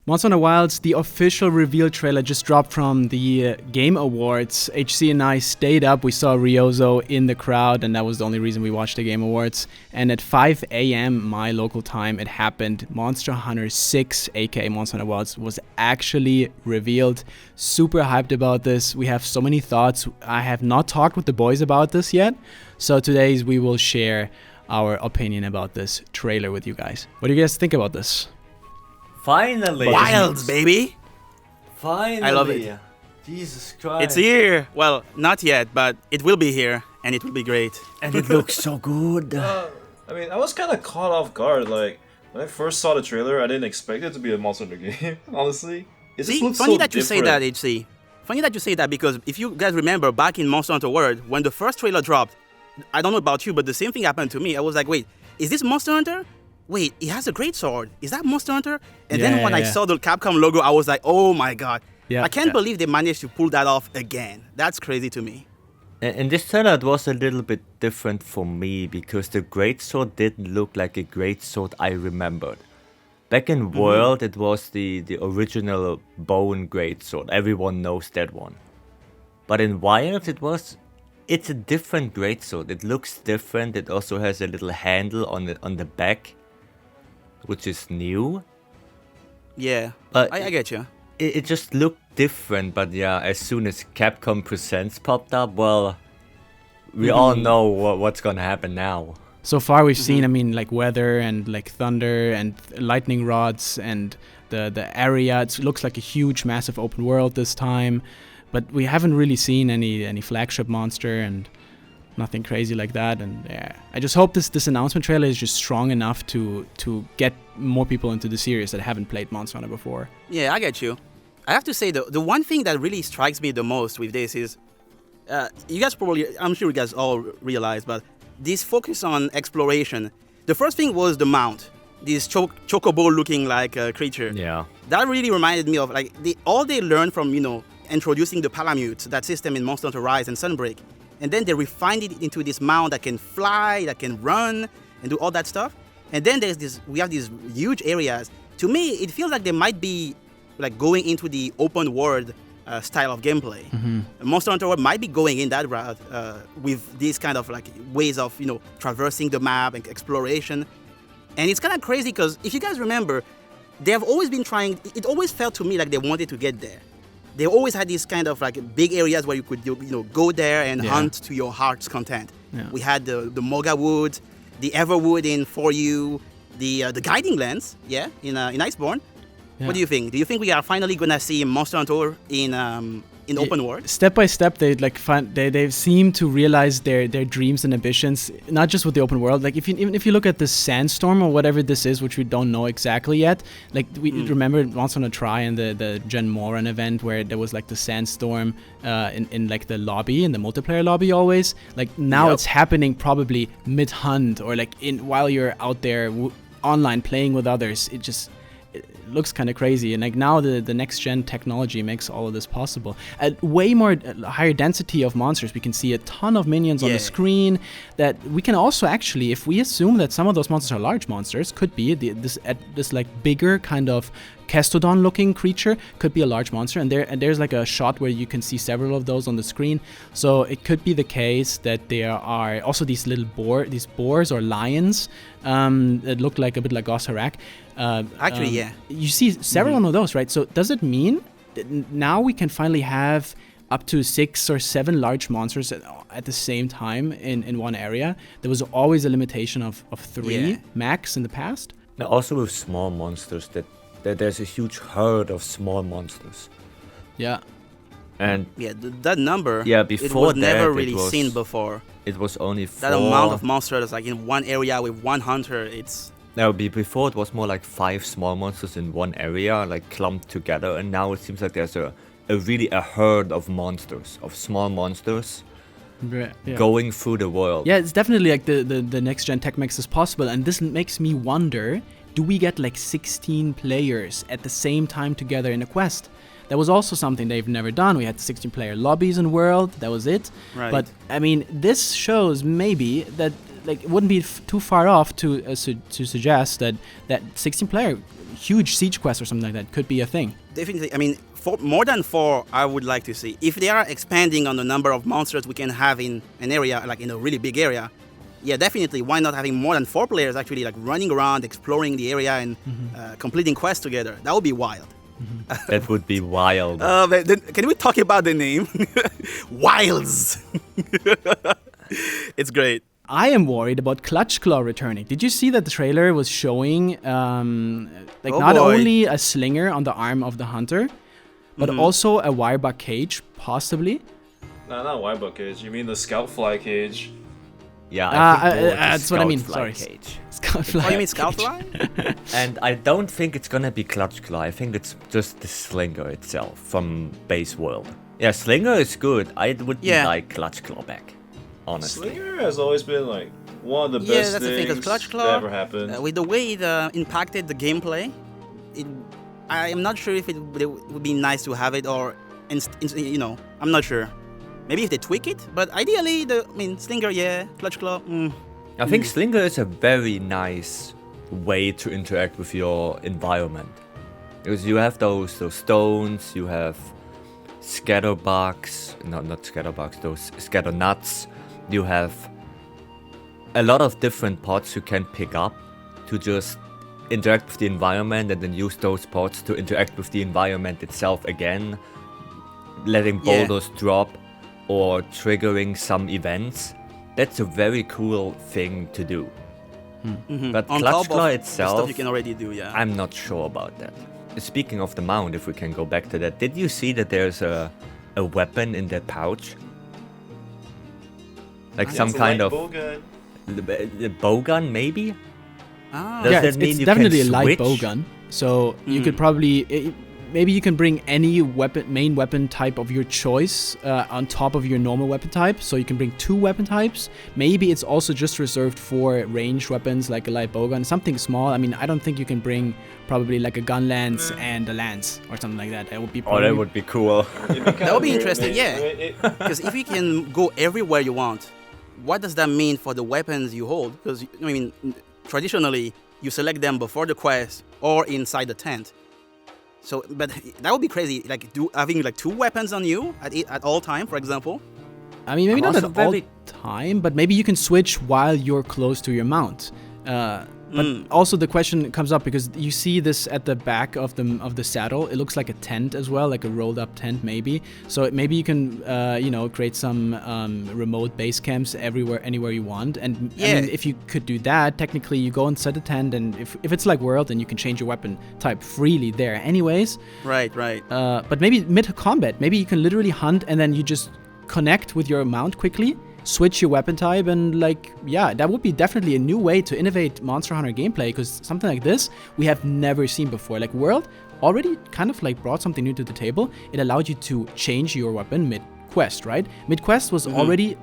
Monster Hunter Wilds, the official reveal trailer just dropped from the Game Awards. HC and I stayed up. We saw Ryozo in the crowd, and that was the only reason we watched the Game Awards. And at 5 a.m. my local time, it happened. Monster Hunter 6, aka Monster Hunter Wilds, was actually revealed. Super hyped about this. We have so many thoughts. I have not talked with the boys about this yet. So today we will share our opinion about this trailer with you guys. What do you guys think about this? Finally! Wilds, baby! Finally! I love it. Jesus Christ. It's here! Well, not yet, but it will be here, and it will be great. And it looks so good. I mean, I was kind of caught off guard. Like, when I first saw the trailer, I didn't expect it to be a Monster Hunter game, honestly. It just See, looks funny so that you say different. that, HC. Funny that you say that, because if you guys remember, back in Monster Hunter World, when the first trailer dropped, I don't know about you, but the same thing happened to me. I was like, wait, is this Monster Hunter? Wait, it has a great sword. Is that Monster Hunter? And then when I saw the Capcom logo, I was like, oh my god. I can't believe they managed to pull that off again. That's crazy to me. In this trailer, it was a little bit different for me because the greatsword didn't look like a greatsword I remembered. Back in World, it was the original bone greatsword. Everyone knows that one. But in Wilds, it's a different greatsword. It looks different. It also has a little handle on the back, which is new. Yeah, But I get you. It just looked different, but yeah, as soon as Capcom Presents popped up, well, we all know what's gonna happen now. So far we've seen, I mean, like weather and like thunder and lightning rods and the area. It looks like a huge, massive open world this time, but we haven't really seen any flagship monster and nothing crazy like that. And yeah, I just hope this announcement trailer is just strong enough to get more people into the series that haven't played Monster Hunter before. Yeah, I get you. I have to say, the one thing that really strikes me the most with this is, you guys probably, I'm sure you guys all realize, but this focus on exploration. The first thing was the mount, this chocobo-looking like creature. Yeah. That really reminded me of like all they learned from introducing the Palamute, that system in Monster Hunter Rise and Sunbreak, and then they refined it into this mount that can fly, that can run, and do all that stuff. And then we have these huge areas. To me, it feels like they might be like going into the open world style of gameplay. Monster Hunter World might be going in that route with these kind of like ways of traversing the map and exploration. And it's kind of crazy because if you guys remember, they have always been trying. It always felt to me like they wanted to get there. They always had these kind of like big areas where you could go there and hunt to your heart's content. Yeah. We had the Moga Wood, the Everwood in For You, the Guiding Lands, in Iceborne. Yeah. What do you think? Do you think we are finally gonna see Monster Hunter in open world? Step by step, they seem to realize their dreams and ambitions, not just with the open world. Like even if you look at the Sandstorm or whatever this is, which we don't know exactly yet. Like we remember Monster Hunter Tri and the Gen Moran event where there was like the Sandstorm in like the lobby, in the multiplayer lobby always. Like now it's happening probably mid hunt or like while you're out there online playing with others. It looks kind of crazy, and like now the next gen technology makes all of this possible. At way more higher density of monsters, we can see a ton of minions on the screen. That we can also actually, if we assume that some of those monsters are large monsters, could be this like bigger kind of Kestodon looking creature could be a large monster, and there's like a shot where you can see several of those on the screen. So it could be the case that there are also these little boars or lions that look like a bit like Gossarak. Actually, you see several of those, right? So does it mean that now we can finally have up to 6 or 7 large monsters at the same time in one area? There was always a limitation of 3 max in the past. Now also with small monsters, that there's a huge herd of small monsters. Yeah. And that number, before it was that, never really seen before. It was only 4. That amount of monsters like in one area with one hunter, it's... Now, before it was more like 5 small monsters in one area, like clumped together, and now it seems like there's a herd of monsters, of small monsters, going through the world. Yeah, it's definitely like the next gen tech makes this possible, and this makes me wonder, do we get like 16 players at the same time together in a quest? That was also something they've never done. We had 16-player lobbies in World, that was it. Right. But, I mean, this shows maybe that like it wouldn't be too far off to suggest that 16-player huge siege quest or something like that could be a thing. Definitely. I mean, for more than 4, I would like to see. If they are expanding on the number of monsters we can have in an area, like in a really big area, yeah, definitely. Why not having more than 4 players actually like running around, exploring the area and completing quests together? That would be wild. That would be wild. Then, can we talk about the name? Wilds. It's great. I am worried about Clutch Claw returning. Did you see that the trailer was showing not only a slinger on the arm of the hunter, but also a wirebuck cage, possibly? No, not wirebuck cage. You mean the scoutfly cage? Yeah, I think that's what I mean. Scoutfly Sorry. Cage. Scoutfly. Oh, you mean Scoutfly? And I don't think it's gonna be Clutch Claw. I think it's just the Slinger itself from Base World. Yeah, Slinger is good. I would like Clutch Claw back, honestly. Slinger has always been like one of the best that's the thing, 'cause things Clutch Claw, that ever happened. With the way it impacted the gameplay, I am not sure if it would be nice to have it or, I'm not sure. Maybe if they tweak it, but ideally, Slinger, Clutch Claw. I think Slinger is a very nice way to interact with your environment. Because you have those stones, you have scatterbugs, not scatterbugs, those scatter nuts. You have a lot of different pots you can pick up to just interact with the environment and then use those pots to interact with the environment itself again, letting boulders drop or triggering some events. That's a very cool thing to do. But On Clutch top Claw of the itself, stuff you can already do, I'm not sure about that. Speaking of the mount, if we can go back to that, did you see that there's a weapon in that pouch? Like some kind of bowgun, maybe? Ah. Does Yeah, that mean it's you definitely a can light switch? bowgun. So you could probably, maybe you can bring any main weapon type of your choice on top of your normal weapon type. So you can bring 2 weapon types. Maybe it's also just reserved for ranged weapons like a light bowgun, something small. I mean, I don't think you can bring probably like a gun lance and a lance or something like that. That would be Oh, that would be cool. That would be interesting, Because if you can go everywhere you want, what does that mean for the weapons you hold? Because, traditionally, you select them before the quest or inside the tent. So, but that would be crazy, like having like 2 weapons on you at all time, for example. I mean, maybe I'm not also at all very- time, but maybe you can switch while you're close to your mount. But also the question comes up because you see this at the back of the saddle. It looks like a tent as well, like a rolled up tent maybe. So maybe you can create some remote base camps anywhere you want. And I mean, if you could do that, technically you go inside the tent, and if it's like World, then you can change your weapon type freely there anyways. Right. But maybe mid-combat, maybe you can literally hunt and then you just connect with your mount quickly, switch your weapon type, and that would be definitely a new way to innovate Monster Hunter gameplay, because something like this we have never seen before. Like World already kind of like brought something new to the table. It allowed you to change your weapon mid-quest, right? Mid-quest was already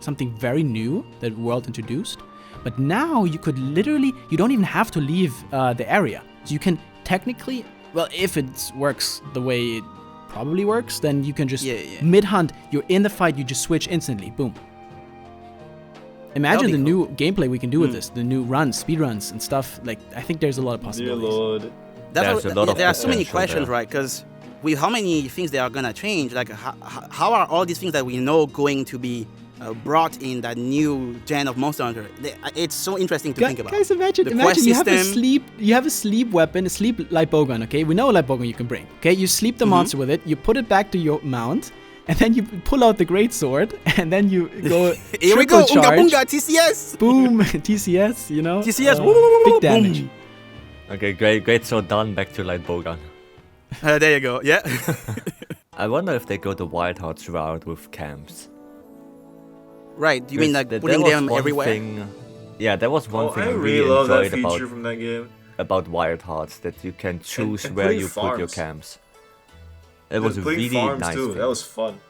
something very new that World introduced, but now you could literally, you don't even have to leave the area. So you can technically, well, if it works the way it probably works, then you can just mid-hunt, you're in the fight, you just switch instantly, boom. Imagine the new gameplay we can do with this, the new speed runs and stuff. Like, I think there's a lot of possibilities. Dear Lord. There are so many potential questions, there. right? Because with how many things they are gonna change, like how are all these things that we know going to be brought in that new gen of Monster Hunter? It's so interesting to think about. Guys, imagine quest you have system. you have a sleep weapon, a sleep light bowgun. Okay, we know a light bowgun you can bring. Okay, you sleep the monster with it, you put it back to your mount, and then you pull out the great sword, and then you go. Here we go, triple Unga charge. Bunga, TCS! Boom, TCS, you know? TCS, big damage. Okay, great. So done. Back to light bowgun. There you go, yeah. I wonder if they go the Wild Hearts route with camps. Right, you mean like There putting was them one everywhere? That was one thing I I really love that enjoyed feature from that game. about Wild Hearts, that you can choose and where putting you put your farms. camps. It was a Playing really farms nice too. thing. That was fun.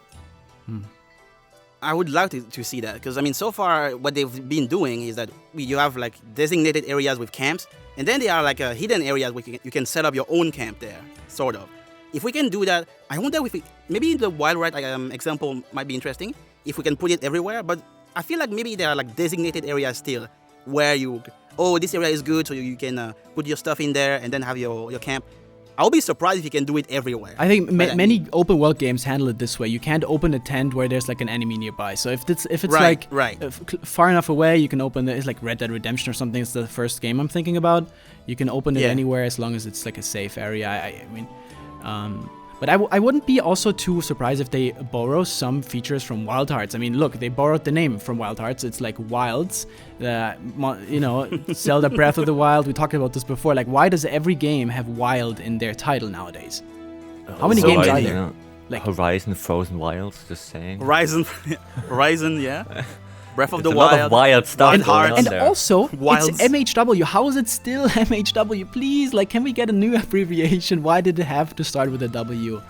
I would love to see that, because I mean, so far what they've been doing is that you have like designated areas with camps, and then there are like hidden areas where you can set up your own camp there, sort of. If we can do that, I wonder if maybe the Wild Rat example might be interesting, if we can put it everywhere, but I feel like maybe there are like designated areas still where this area is good, so you can put your stuff in there and then have your camp. I'll be surprised if you can do it everywhere. I think many open world games handle it this way. You can't open a tent where there's like an enemy nearby. So if it's Right, like right. Far enough away, you can open it's like Red Dead Redemption or something. It's the first game I'm thinking about. You can open it Yeah. anywhere as long as it's like a safe area. I mean, but I wouldn't be also too surprised if they borrow some features from Wild Hearts. I mean, look, they borrowed the name from Wild Hearts. It's like Wilds, Zelda Breath of the Wild. We talked about this before. Like, why does every game have Wild in their title nowadays? How many So games are many. there? Yeah. Like- Horizon, Frozen Wilds, just saying. Horizon, yeah. Breath of It's the a lot Wild. of wild stuff Wild going Hearts. on And there. also, Wilds. it's MHW. How is it still MHW? Please, like, can we get a new abbreviation? Why did it have to start with a W?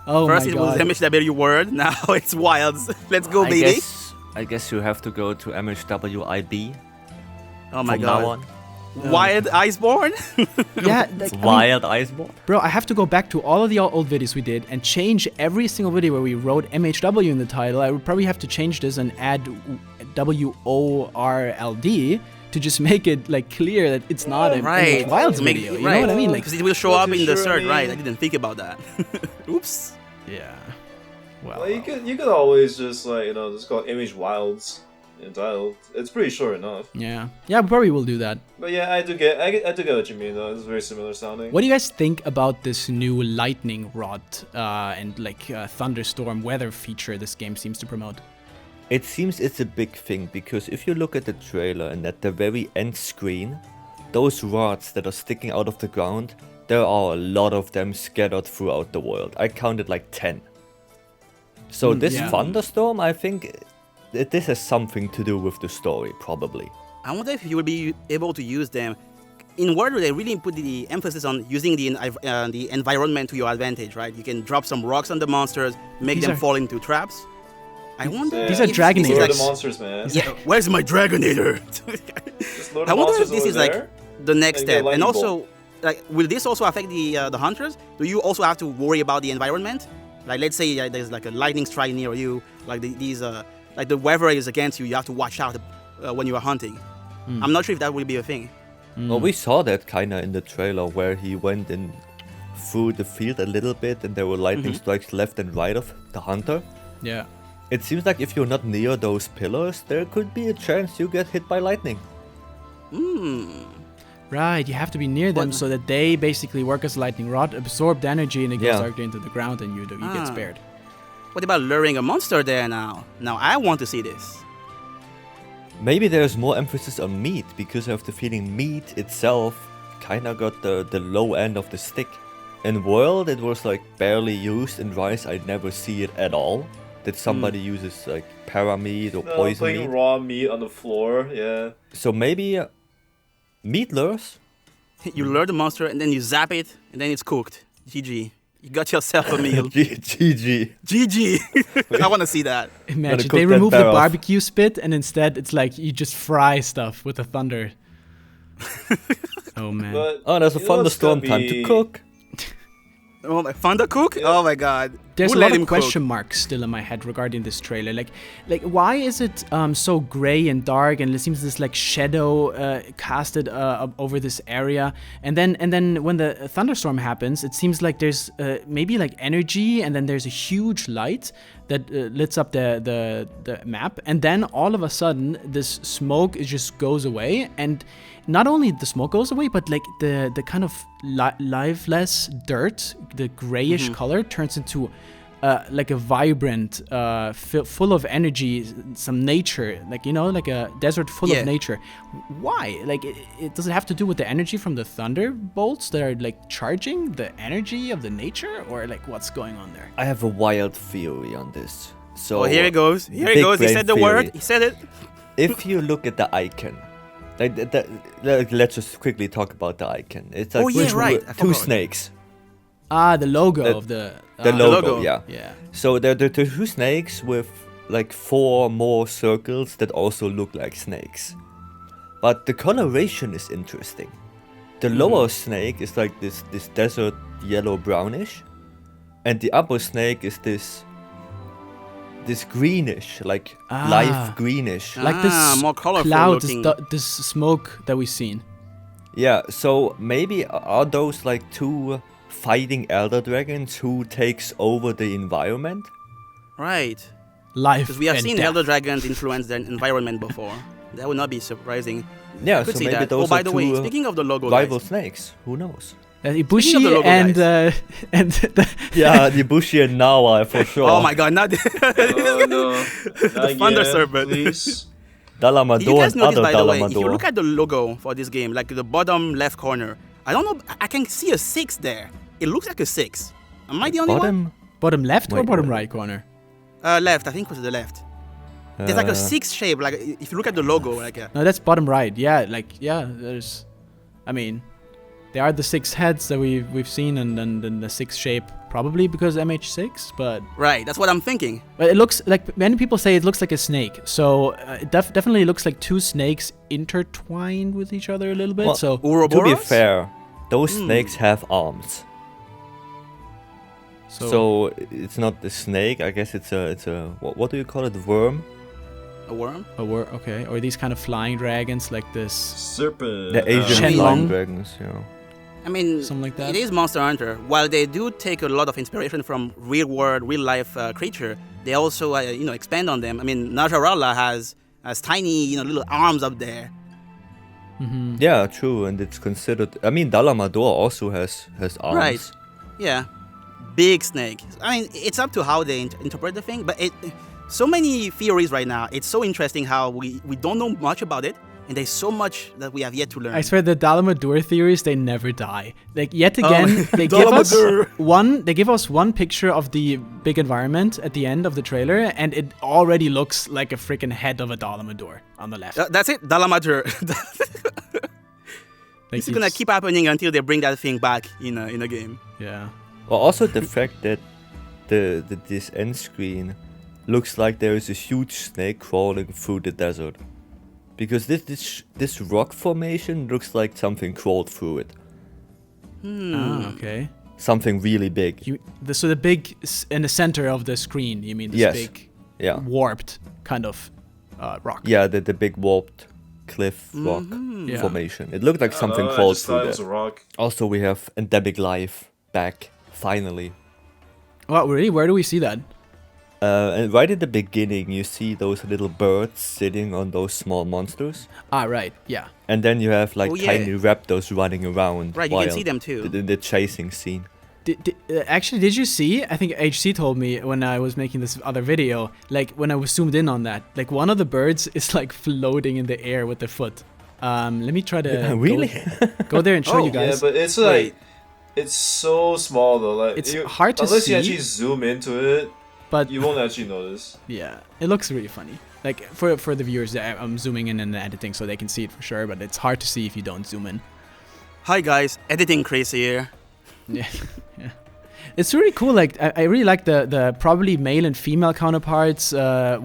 Oh First my it god. was MHW word, now it's Wilds. Let's go, baby. I guess you have to go to MHWIB Oh my from god. now on. Wild Iceborne? Yeah, It's like, Wild Iceborne. bro, I have to go back to all of the old videos we did and change every single video where we wrote MHW in the title. I would probably have to change this and add WORLD to just make it like clear that it's not a Right. MH Wilds To make- video. You right. know what I mean? Like, Because it will show Not up too in the sure, search, I right? I mean- didn't think about that. Oops. yeah. Well, Well, you could always just like just call it Image Wilds entitled. It's pretty short enough. yeah. Yeah, we probably will do that. But yeah, I do get what you mean though. It's very similar sounding. What do you guys think about this new lightning rod and like thunderstorm weather feature this game seems to promote? It seems it's a big thing because if you look at the trailer and at the very end screen, those rods that are sticking out of the ground, there are a lot of them scattered throughout the world. I counted like 10. So this yeah. thunderstorm, I think this has something to do with the story, probably. I wonder if you will be able to use them. In World, they really put the emphasis on using the environment to your advantage, right? You can drop some rocks on the monsters, make These them are- fall into traps. I wonder. These are if this Dragonators. is Lure like- the monsters, man. Yeah, where's my Dragonator? Just lure the I wonder monsters if this over is like there. the next and get step. And lightning also, like, will this also affect the hunters? Do you also have to worry about the environment? Like, let's say there's like a lightning strike near you, like like the weather is against you. You have to watch out when you are hunting. I'm not sure if that will be a thing. Well, we saw that kinda in the trailer where he went in through the field a little bit and there were lightning strikes left and right of the hunter. Yeah. It seems like if you're not near those pillars, there could be a chance you get hit by lightning. Right, you have to be near them What- so that they basically work as a lightning rod, absorb the energy, and it goes Yeah. directly into the ground, and you get spared. What about luring a monster there now? Now I want to see this. Maybe there's more emphasis on meat because I have the feeling meat itself kinda got the low end of the stick. In World, it was like barely used. In Rise, I never see it at all. That somebody uses like parameat or No, poison putting meat. raw meat on the floor. Yeah. So maybe meat lures? You lure the monster and then you zap it and then it's cooked. GG. You got yourself a meal. GG. GG. I want to see that. Imagine cook they that remove the bear off. barbecue spit, and instead it's like you just fry stuff with the thunder. Oh man. But Oh, there's a you know what's thunderstorm gonna time to be- cook. Oh my, Thunder Cook? Oh my god. There's Who a let lot him of cook? question marks still in my head regarding this trailer. Like why is it so gray and dark, and it seems this like shadow casted over this area? And then when the thunderstorm happens, it seems like there's maybe like energy, and then there's a huge light that lights up the map, and then all of a sudden this smoke just goes away, and not only the smoke goes away, but like the kind of lifeless dirt, the grayish color turns into like a vibrant, full of energy, some nature, like like a desert full Yeah. of nature. Why? Like, does it have to do with the energy from the thunderbolts that are like charging the energy of the nature, or like what's going on there? I have a wild theory on this. So Oh, here it goes. Here it big goes. He brain said the theory. word. He said it. If you look at the icon, let's just quickly talk about the icon. It's like Oh, yeah, right. I two forgot. snakes. The logo The- of the The logo, logo. yeah. Yeah. So there are two snakes with like 4 more circles that also look like snakes. But the coloration is interesting. The lower snake is like this desert yellow brownish, and the upper snake is this this greenish, like Ah. live greenish. Like this more colorful cloud, looking. this smoke that we've seen. Yeah, so maybe are those like two fighting elder dragons who takes over the environment? Right. Life Because we have and seen death. elder dragons influence the environment before. That would not be surprising. Yeah, Could so see maybe that. those Oh, by are the two way, speaking of the logo, rival guys, snakes. Who knows? Ibushi Speaking of the logo, and and the, Yeah, the Bushi and Nawa for sure. oh my god, not the Oh no. the Thunderstorm, but- please. Dalamador Did you guys and notice, other by the way, if you Dalamador. look at the logo for this game, like the bottom left corner, I don't know, I can see a 6 there. It looks like a 6. Am I the only one? bottom left or Wait, bottom what? right corner? Left, I think it was the left. There's like a 6 shape, like if you look at the logo, like No, that's bottom right. Yeah, there's. I mean, there are the 6 heads that we've seen, and then the 6 shape, probably because MH6. But right, that's what I'm thinking. it looks like many people say it looks like a snake. So it definitely looks like 2 snakes intertwined with each other a little bit. Well, so To be Ouroboros? fair, those snakes have arms. So it's not the snake. I guess it's a what do you call it? Worm? A worm? okay, or these kind of flying dragons like this. Serpent. The Asian Shenlong. flying dragons. Yeah. I mean, Something like that. it is Monster Hunter. While they do take a lot of inspiration from real world, real life creature, they also expand on them. I mean, Najarala has tiny little arms up there. Mm-hmm. Yeah, true, and it's considered. I mean, Dalamador also has arms. Right. Yeah, big snake. I mean, it's up to how they interpret the thing, but so many theories right now. It's so interesting how we don't know much about it, and there's so much that we have yet to learn. I swear the Dalamador theories, they never die. Like yet again, they give us Dalamador. they give us one picture of the big environment at the end of the trailer, and it already looks like a freaking head of a Dalamador on the left. That's it, Dalamadur. Like This is gonna keep happening until they bring that thing back in a game. Yeah. Well, also the fact that this end screen looks like there is a huge snake crawling through the desert, because this rock formation looks like something crawled through it. Ah, okay. Something really big. So the big in the center of the screen, you mean this Yes. big Yeah. warped kind of rock? Yeah, the big warped cliff rock Yeah. formation. It looked like something I crawled just thought through it was a there. rock. Also, we have endemic life back finally. Wow, really? Where do we see that? And right at the beginning, you see those little birds sitting on those small monsters, Ah, right. Yeah. and then you have like Oh, yeah. tiny raptors running around. Right, you can while see them too. In the chasing scene. Actually, did you see? I think HC told me when I was making this other video, like when I was zoomed in on that, like one of the birds is like floating in the air with their foot. Let me try to Really? go there and show you Oh, guys. Yeah, but it's like it's so small though. Like It's hard to unless you see. actually zoom into it, But you won't actually notice. yeah, it looks really funny. Like for the viewers, I'm zooming in and editing so they can see it for sure. But it's hard to see if you don't zoom in. Hi guys, editing Chris here. Yeah, yeah. It's really cool. Like I really like the probably male and female counterparts.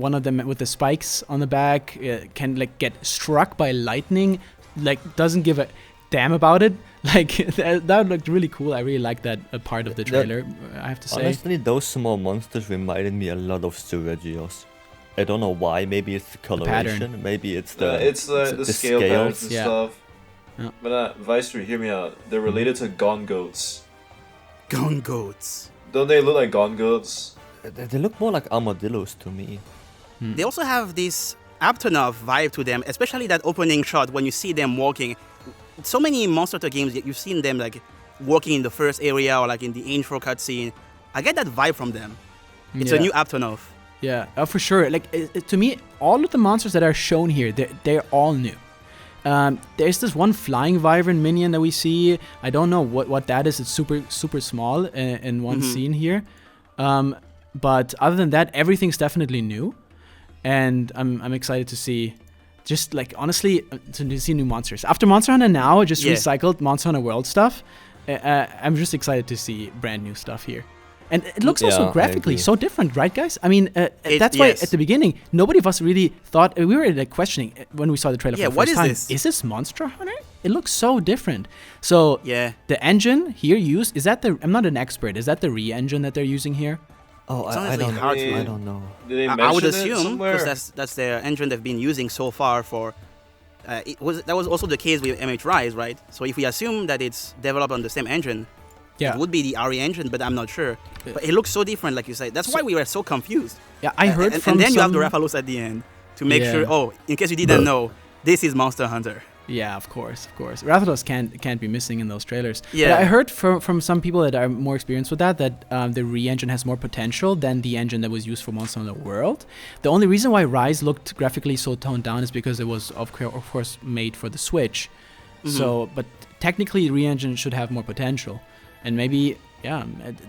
One of them with the spikes on the back can like get struck by lightning, like doesn't give a damn about it. Like that looked really cool. I really like that part of the trailer. I have to say. Honestly, those small monsters reminded me a lot of Suragios. I don't know why. Maybe it's the coloration. Maybe it's the It's the scale patterns and Yeah. stuff. Yeah. But Viceroy, hear me out. They're related to gone goats. Gone goats. Don't they look like gone goats? They look more like armadillos to me. They also have this Aptonov vibe to them, especially that opening shot when you see them walking. So many Monster Hunter games, you've seen them like walking in the first area or like in the intro cutscene. I get that vibe from them. It's a new Aptonov. Yeah, for sure. Like to me, all of the monsters that are shown here, they're all new. There's this one flying wyvern minion that we see. I don't know what that is. It's super small in one scene here. But other than that, everything's definitely new, and I'm excited to see. Just like honestly, to see new monsters. After Monster Hunter Now just recycled Monster Hunter World stuff, I'm just excited to see brand new stuff here. And it looks also I graphically agree. so different, right, guys? I mean, that's why at the beginning, nobody of us really thought, we were like questioning when we saw the trailer for the what first is time. this? Is this Monster Hunter? It looks so different. So Yeah. the engine here used, is that I'm not an expert, is that the re-engine that they're using here? Oh, It's I honestly don't. hard to- I don't know. Did they I mention would it assume somewhere? because that's the engine they've been using so far for. That was also the case with MH Rise, right? So if we assume that it's developed on the same engine, Yeah. it would be the RE engine, but I'm not sure. But it looks so different, like you said. That's why we were so confused. Yeah, I heard and, from and then some... you have the Rathalos at the end to make Yeah. sure. Oh, in case you didn't know, this is Monster Hunter. Yeah, of course. Rathalos can't be missing in those trailers. Yeah. But I heard from some people that are more experienced with that the re-engine has more potential than the engine that was used for Monster Hunter World. The only reason why Rise looked graphically so toned down is because it was of course made for the Switch. So, but technically re-engine should have more potential, and maybe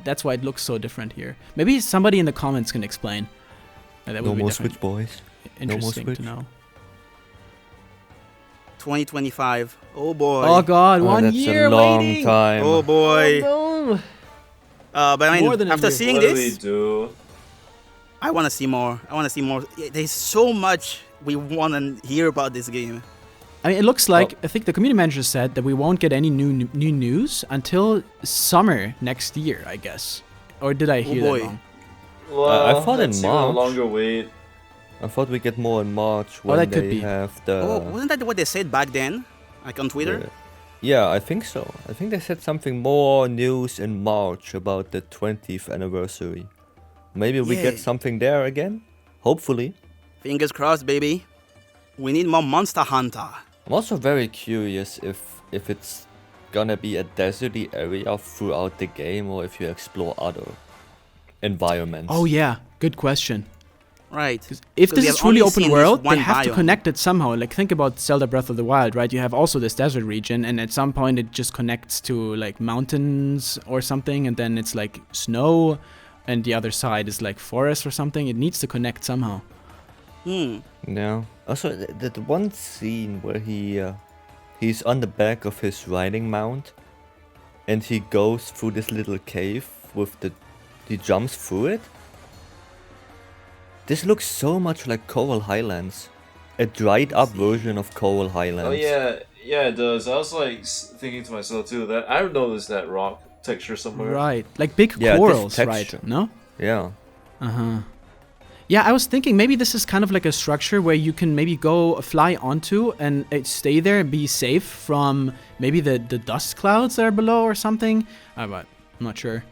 that's why it looks so different here. Maybe somebody in the comments can explain. That No would be more definitely Switch, boys. interesting to Switch. know. 2025. Oh boy. Oh God, Oh, 1 that's year a long waiting. time. Oh boy. Oh, no. But I More mean, than a after year. seeing What do this, we do? I want to see more. There's so much we want to hear about this game. I mean, it looks like I think the community manager said that we won't get any new news until summer next year, I guess. Or did I hear boy. that wrong? Well, I thought in that's even a March. longer wait. I thought we get more in March when that could they be. have the. Wasn't that what they said back then? Like on Twitter? Yeah, I think so. I think they said something more news in March about the 20th anniversary. Maybe we Yeah. get something there again. Hopefully. Fingers crossed, baby. We need more Monster Hunter. I'm also very curious if it's gonna be a deserty area throughout the game or if you explore other environments. Oh yeah, good question. Right. If So this we is have truly only open seen this world, they one have to biome. connect it somehow. Like think about Zelda Breath of the Wild, right? You have also this desert region, and at some point it just connects to like mountains or something, and then it's like snow, and the other side is like forest or something. It needs to connect somehow. Yeah. Also, that one scene where he's on the back of his riding mount, and he goes through this little cave he jumps through it. This looks so much like Coral Highlands, a dried up version of Coral Highlands. Oh yeah, it does. I was like thinking to myself too that I noticed that rock texture somewhere. Right, like big Yeah, this corals, texture. right? No. Yeah. Yeah, I was thinking maybe this is kind of like a structure where you can maybe go fly onto and stay there and be safe from maybe the dust clouds that are below or something. But I'm not sure.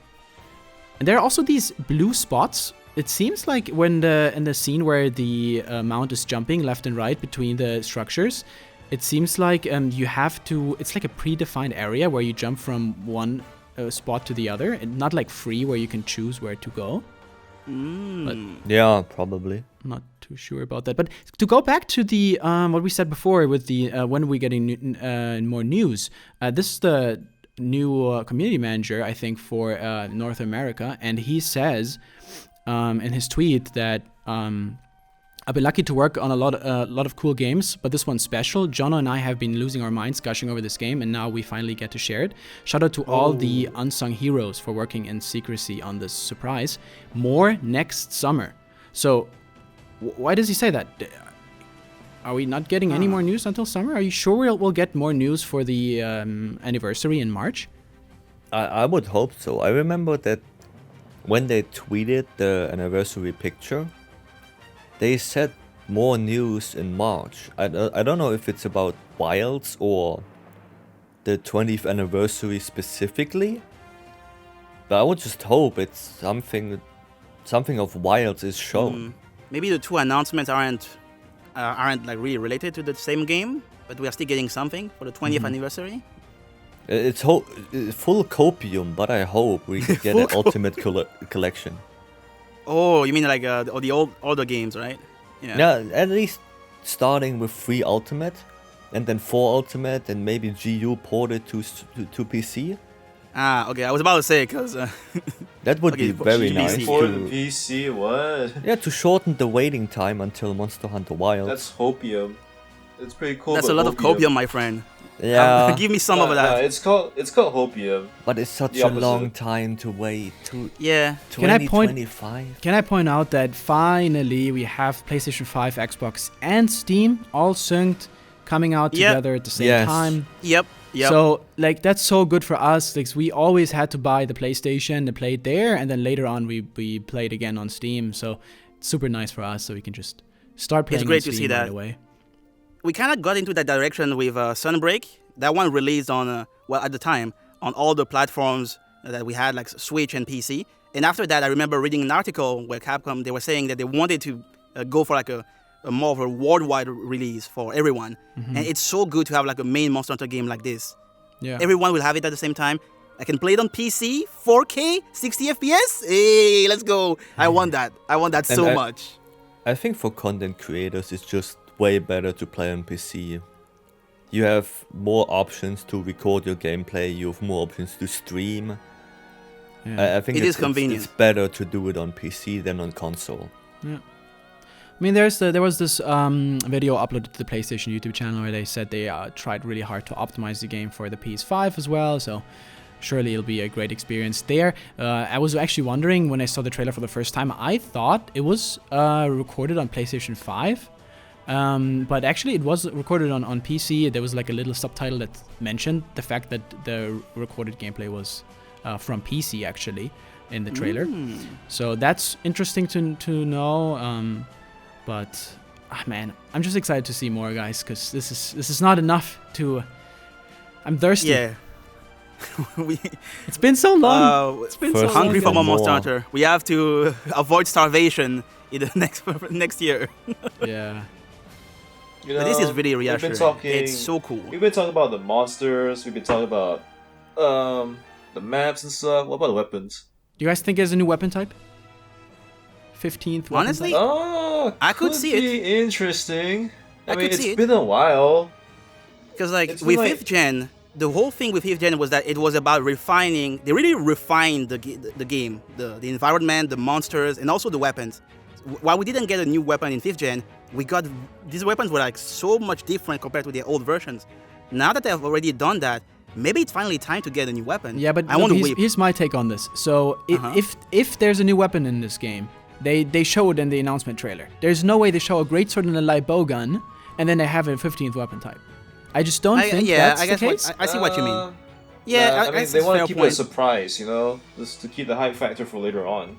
And there are also these blue spots. It seems like when in the scene where the mount is jumping left and right between the structures, it seems like you have to. It's like a predefined area where you jump from one spot to the other, and not like free where you can choose where to go. But Yeah, probably. I'm not too sure about that. But to go back to the what we said before with the when we're getting more news, this is the new community manager, I think, for North America, and he says in his tweet that I've been lucky to work on a lot of cool games, but this one's special. Jono and I have been losing our minds gushing over this game, and now we finally get to share it. Shout out to all the unsung heroes for working in secrecy on this surprise. More next summer. So, why does he say that? Are we not getting any more news until summer? Are you sure we'll get more news for the anniversary in March? I would hope so. I remember that when they tweeted the anniversary picture, they said more news in March. I don't know if it's about Wilds or the 20th anniversary specifically, but I would just hope it's something of Wilds is shown. Maybe the two announcements aren't like really related to the same game, but we are still getting something for the 20th anniversary. It's full copium, but I hope we can get an ultimate collection. Oh, you mean like the older games, right? Yeah, at least starting with 3 Ultimate, and then 4 Ultimate, and maybe GU ported to PC. Okay. I was about to say because That would Okay, be very PC. nice For the to, PC, what? yeah, to shorten the waiting time until Monster Hunter Wilds. That's hopium. It's pretty cool. that's but a lot of copium, my friend. Yeah, Give me some of that. It's called hopium. but it's such the a opposite. long time to wait. To Yeah. Can I point- 2025. Can I point out that finally we have PlayStation 5, Xbox, and Steam all synced coming out Yep. together at the same Yes. time. Yep. So like that's so good for us. Like we always had to buy the PlayStation and play it there, and then later on we played again on Steam. So it's super nice for us, so we can just start playing. great on to Steam see that. right away. We kind of got into that direction with Sunbreak. That one released on, well, at the time, on all the platforms that we had, like Switch and PC. And after that, I remember reading an article where Capcom, they were saying that they wanted to go for like a more of a worldwide release for everyone. And it's so good to have like a main Monster Hunter game like this. Yeah. Everyone will have it at the same time. I can play it on PC, 4K, 60 FPS. Hey, let's go. I want that. I want that so much. I think for content creators, it's just way better to play on PC. You have more options to record your gameplay. You have more options to stream. Yeah. I think It is convenient. It's better to do it on PC than on console. Yeah. I mean, there was this video uploaded to the PlayStation YouTube channel where they said they tried really hard to optimize the game for the PS5 as well. So surely it'll be a great experience there. I was actually wondering when I saw the trailer for the first time, I thought it was recorded on PlayStation 5. But actually it was recorded on PC. There was like a little subtitle that mentioned the fact that the recorded gameplay was from PC actually in the trailer. So that's interesting to know. But man, I'm just excited to see more, guys, because this is not enough to. I'm thirsty. Yeah. It's been so long. It's been so long. Hungry for more More. Monster Hunter. We have to avoid starvation in the next year. Yeah. You know, But this is really we've been reassuring. talking, It's so cool. We've been talking about the monsters. We've been talking about the maps and stuff. What about the weapons? Do you guys think there's a new weapon type? 15th weapon Honestly, type? Oh, I could see it. be interesting. I mean, could see it's it. been a while. Because like It's with like- 5th gen, the whole thing with 5th gen was that it was about refining. They really refined the game, the environment, the monsters, and also the weapons. While we didn't get a new weapon in 5th gen, we got these weapons were like so much different compared to their old versions. Now that they've already done that, maybe it's finally time to get a new weapon. Yeah, but I want to here's, whip. here's my take on this. So Uh-huh. if there's a new weapon in this game, they show it in the announcement trailer. There's no way they show a greatsword and a light bow gun, and then they have a 15th weapon type. I just don't think that's I guess the case. I see what you mean. Uh, Yeah, nah, I I mean, guess they it's want fair to keep it a point. surprise, you know, just to keep the hype factor for later on.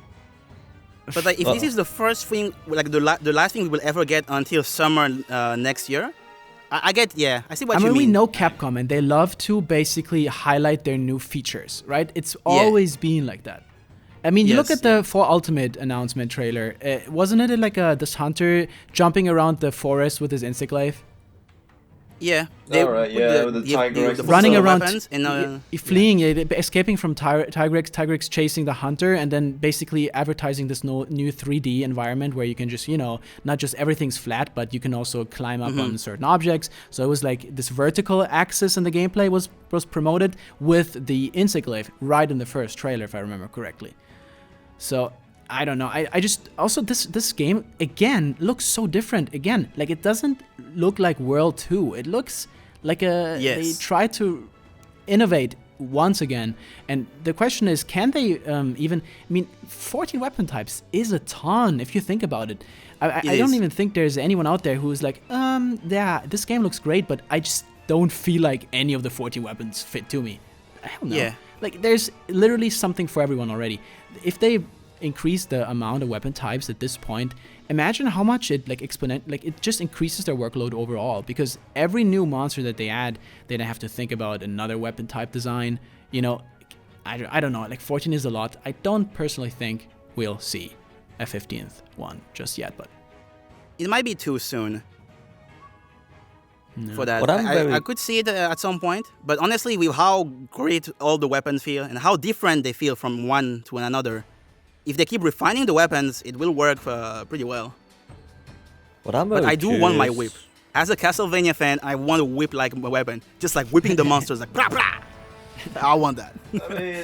But like, if this is the first thing, like the last thing we will ever get until summer next year, I get. Yeah, I see what I you mean, mean. we know Capcom, and they love to basically highlight their new features, right? It's always been like that. I mean, you look Yes, at the 4 Ultimate announcement trailer. Wasn't it like this hunter jumping around the forest with his Instaglaive? Yeah, Alright, put yeah, with the Tigrex and Running stuff. around, weapons and, fleeing, escaping from Tigrex chasing the hunter, and then basically advertising this new 3D environment where you can just, not just everything's flat, but you can also climb up on certain objects. So it was like this vertical axis in the gameplay was promoted with the Instaglaive right in the first trailer, if I remember correctly. So I don't know. I just also this game again looks so different. Again, like it doesn't look like World 2. It looks like they try to innovate once again. And the question is, can they even? I mean, 14 weapon types is a ton if you think about it. I don't even think there's anyone out there who's like, yeah, this game looks great, but I just don't feel like any of the 14 weapons fit to me. I don't know. Yeah. Like there's literally something for everyone already. If they increase the amount of weapon types at this point, imagine how much it it just increases their workload overall, because every new monster that they add, they have to think about another weapon type design. I don't know, like 14 is a lot. I don't personally think we'll see a 15th one just yet, but it might be too soon for that. What I'm I could see it at some point, but honestly, with how great all the weapons feel and how different they feel from one to another, if they keep refining the weapons, it will work pretty well. But I do want my whip. As a Castlevania fan, I want to whip like my weapon, just like whipping the monsters, like brah brah. I want that. I mean,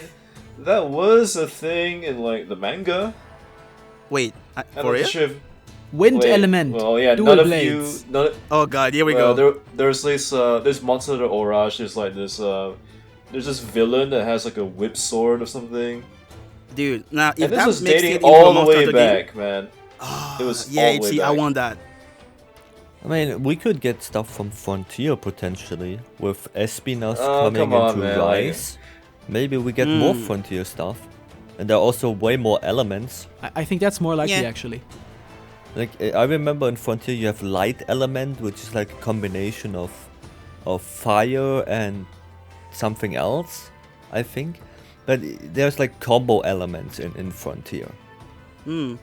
that was a thing in like the manga. Wait, I'm for not real? sure if- wind wait, element. Well, yeah, dual none blades. of you. Oh god, here we Well, go. there's this monster the Orage. There's like this. There's this villain that has like a whip sword or something. Dude, now if And this that was makes it dating into all a the Monster way Hunter game, back, man. It was yeah, all the way see, back. I want that. I mean, we could get stuff from Frontier potentially, with Espinas Oh, coming come on, into man, Rise. Maybe we get more Frontier stuff. And there are also way more elements. I think that's more likely, Yeah. actually. Like, I remember in Frontier you have Light Element, which is like a combination of fire and something else, I think. But there's like combo elements in Frontier. Hmm.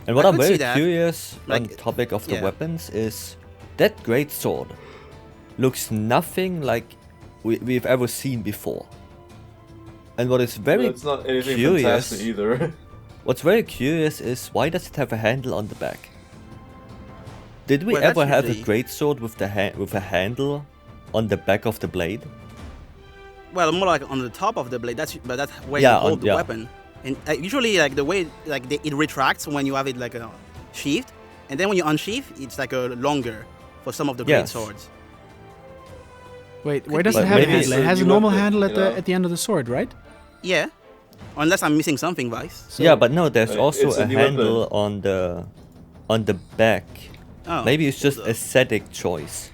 And what I I'm could see very that. curious on Like, topic of the yeah. weapons is that greatsword looks nothing like we've ever seen before. And what is very It's not anything curious, fantastic either. what's very curious is why does it have a handle on the back? Did we Well, ever that's have a usually- greatsword with with a handle on the back of the blade? Well, more like on the top of the blade. That's where Yeah, you hold on- the yeah. weapon. And usually, like the way it retracts when you have it like a sheathed, and then when you unsheath, it's like a longer for some of the great Yes. swords. Wait, where be. does But it have a maybe handle? it's It a has a new normal weapon, handle you know? at the end of the sword, right? Yeah, unless I'm missing something, Vice. So- Yeah, but no, there's also It's a a new handle weapon. on the back. Oh, Maybe it's just hold up. aesthetic choice.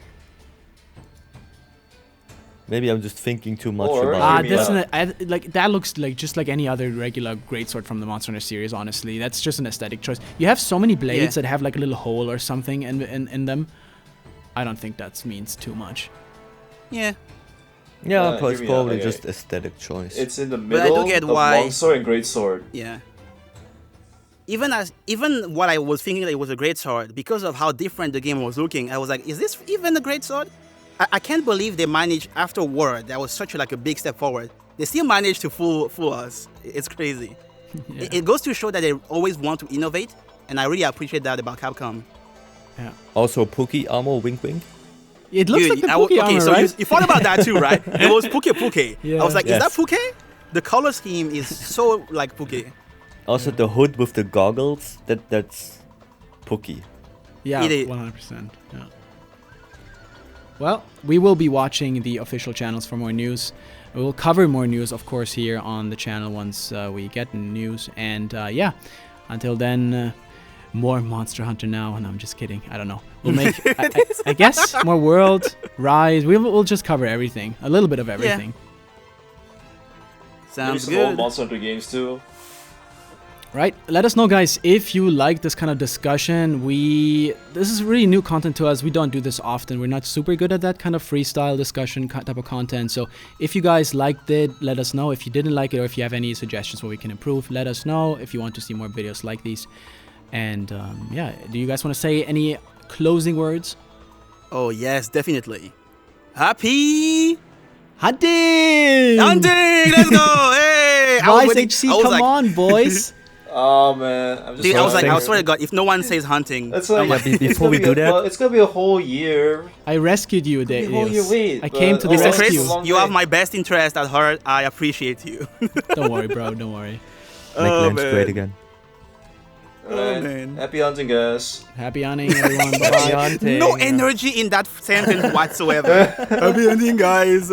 Maybe I'm just thinking too much Or- about it. Maybe, That's yeah. like that looks like just like any other regular greatsword from the Monster Hunter series. Honestly, that's just an aesthetic choice. You have so many blades Yeah. that have like a little hole or something in them. I don't think that means too much. Yeah, Yeah, but hear it's me out, probably okay. just aesthetic choice. It's in the But I do middle get of why- longsword and greatsword. yeah. Even while I was thinking that it was a great sword, because of how different the game was looking, I was like, is this even a great sword? I can't believe they managed afterward. That was such like a big step forward. They still managed to fool us. It's crazy. Yeah. It goes to show that they always want to innovate, and I really appreciate that about Capcom. Yeah. Also, Pookie armor, wink wink. It looks Dude, like the I w- Pookie okay, armor, so right? you thought about that too, right? It was Puke. Yeah. I was like, Yes. is that Puke? The color scheme is so like Puke. Also, the hood with the goggles, that's Pookie. Yeah, It is. 100%. Yeah. Well, we will be watching the official channels for more news. We will cover more news, of course, here on the channel once we get news. And yeah, until then, more Monster Hunter now. And I'm just kidding. I don't know. We'll make, I guess, more World, Rise. We'll just cover everything. A little bit of everything. Maybe Sounds some old good. Monster Hunter games too. Right, let us know, guys, if you like this kind of discussion. This is really new content to us. We don't do this often. We're not super good at that kind of freestyle discussion type of content. So if you guys liked it, let us know. If you didn't like it, or if you have any suggestions where we can improve, let us know. If you want to see more videos like these. And yeah, do you guys want to say any closing words? Oh yes, definitely. Happy Hunting! hunting! Let's go! Hey! I was Vice waiting- HC, I was come like- on, boys. Oh man, I'm just. Dude, I was like, I Thanks. swear to God, if no one says hunting, That's like, I'm like, it's before gonna we be do a- that- well, it's gonna be a whole year. I rescued you, Be a whole year Dave. wait. I came to the but- Mr. Oh, rescue. Chris, long you day. have my best interest at heart. I appreciate you. Don't worry, bro. Don't worry. Make Oh, Lance man. great again. Alright, man. Happy hunting, guys. Happy hunting, everyone. Happy Bye. hunting. No energy in that sentence whatsoever. Happy hunting, guys.